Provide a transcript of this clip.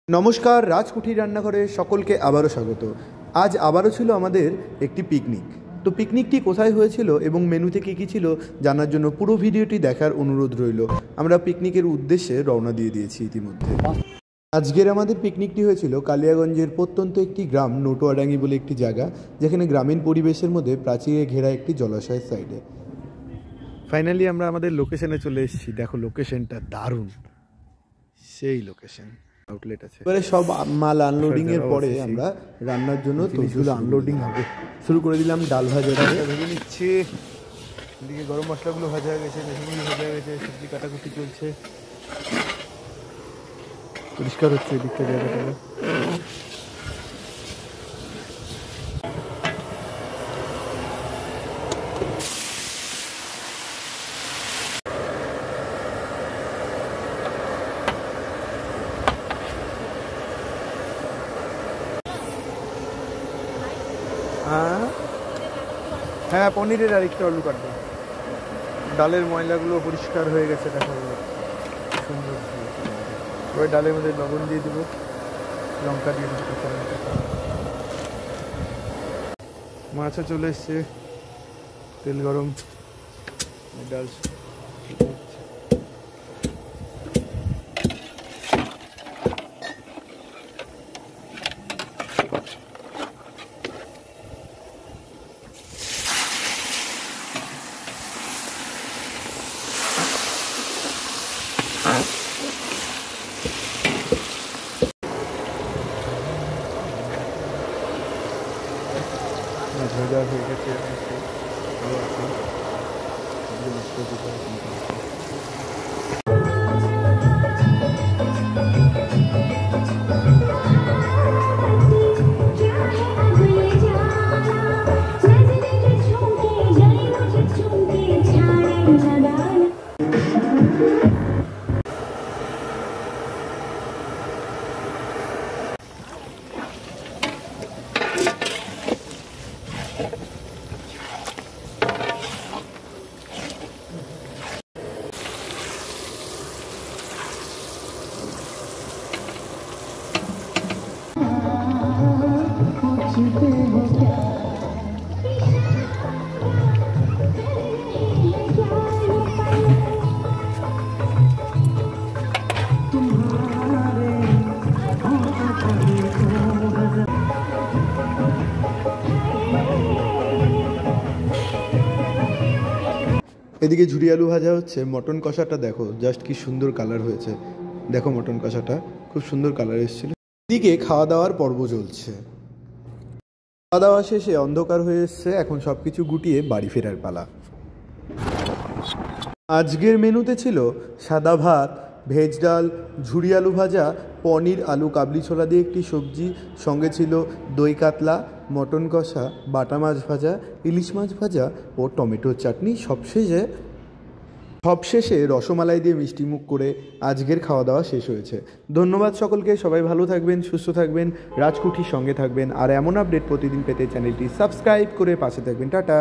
নমস্কার, রাজকুঠি রান্নাঘরে সকলকে আবারও স্বাগত। আজ আবারও ছিল আমাদের একটি পিকনিক। তো পিকনিকটি কোথায় হয়েছিল এবং মেনুতে কী কী ছিল জানার জন্য পুরো ভিডিওটি দেখার অনুরোধ রইল। আমরা পিকনিকের উদ্দেশ্যে রওনা দিয়ে দিয়েছি ইতিমধ্যে। আজকের আমাদের পিকনিকটি হয়েছিল কালিয়াগঞ্জের প্রত্যন্ত একটি গ্রাম নটুয়াডাঙ্গি বলে একটি জায়গা, যেখানে গ্রামীণ পরিবেশের মধ্যে প্রাচীরে ঘেরা একটি জলাশয়ের সাইডে। ফাইনালি আমরা আমাদের লোকেশনে চলে এসেছি। দেখো লোকেশনটা দারুণ, সেই লোকেশন। আউটলেট আছে। এবারে সব মাল আনলোডিং এর পরে আমরা রান্নার জন্য তৈরিগুলো আনলোডিং হবে। শুরু করে দিলাম ডাল ভাজাটা ভেজে নিচ্ছি। এদিকে গরম মশলাগুলো ভাজা হয়ে গেছে, মেশিনগুলো ভাজা হয়ে গেছে, সবজি কাটাকুটি চলছে, পরিষ্কার হচ্ছে এদিকটা জায়গাটা। হ্যাঁ, পনিরের আর একটু আলু কাটবো। ডালের ময়লাগুলো পরিষ্কার হয়ে গেছে, দেখা গেল সুন্দর। ওই ডালের মধ্যে লবণ দিয়ে দেবো, লঙ্কা দিয়ে দেবো, কাঁচা লঙ্কা। মাছও চলে এসছে, তেল গরম, ডাল ভাজা হয়ে গেছে। এদিকে ঝুরি আলু ভাজা হচ্ছে। মটন কষাটা দেখো জাস্ট কি সুন্দর কালার হয়েছে। দেখো মটন কষাটা খুব সুন্দর কালার এসেছিল। এদিকে খাওয়া দাওয়ার পর্ব চলছে। খাওয়া দাওয়া শেষে অন্ধকার হয়ে এসছে, এখন সব কিছু গুটিয়ে বাড়ি ফেরার পালা। আজকের মেনুতে ছিল সাদা ভাত, ভেজ ডাল, ঝুরি আলু ভাজা, পনির আলু কাবলি ছোলা দিয়ে একটি সবজি, সঙ্গে ছিল দই কাতলা, মটন কষা, বাটা মাছ ভাজা, ইলিশ মাছ ভাজা ও টমেটোর চাটনি। সবশেষে রসমালাই দিয়ে মিষ্টি মুখ করে আজকের খাওয়া দাওয়া শেষ হয়েছে। ধন্যবাদ সকলকে। সবাই ভালো থাকবেন, সুস্থ থাকবেন, রাজকুঠির সঙ্গে থাকবেন, আর এমন আপডেট প্রতিদিন পেতে চ্যানেলটি সাবস্ক্রাইব করে পাশে থাকবেন। টাটা।